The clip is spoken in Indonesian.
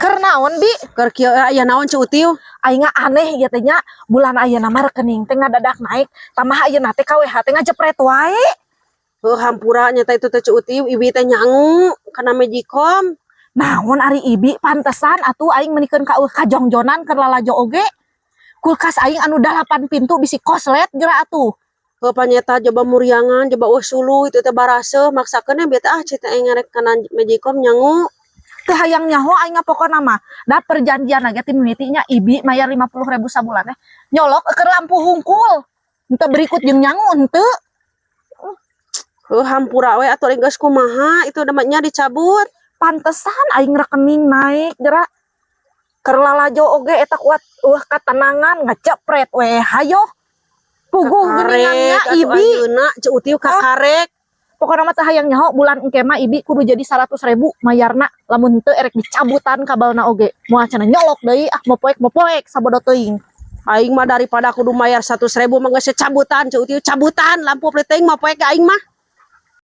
Keur naon bi? Keur kieu aya naon cu Utiu? Aing aneh ieu teh nya, bulan ayeuna mah rekening teh ngadadak naik, tamah ayeuna teh KWH teh ngajepret wae. Heuh hampura nya teh itu teh cu Utiu, ibi teh nyangu kana Magicom. Naon ari ibi pantesan atuh aing menikeun ka kajongjonan keur lalajo oge. Kulkas aing anu 8 pintu bisi koslet geura atuh. Heuh panyeta coba muriangan, coba suluh itu teh baraseuh maksakeun beta cita aing ngarek kana Magicom nyangu. Teu hayang nyaho aing pokona mah. Da perjanjian lagi tim mitinya ibi mayar 50.000 sabulan teh. Nyolok keur lampu hungkul. Henteu berikut jeung nyangu henteu. Heuh hampura we atuh geus kumaha itu demanya dicabut. Pantesan aing rekening naik geura. Keur lalajo oge eta kuat katenangan ngacepret we hayo. Puguh geuningannya ibi. Ayeuna cu Utiu kakarek. Pokoknya mah teh hayang nyaho bulan engke mah ibi kudu jadi 100.000 mayarna lamun teu erek dicabutan kabelna oge. Moal cenah nyolok deui mopoek sabodo teuing. Aing mah daripada kudu mayar 100.000 mah geus cabutan cu Utiu cabutan lampu peuting mopoek ka aing mah.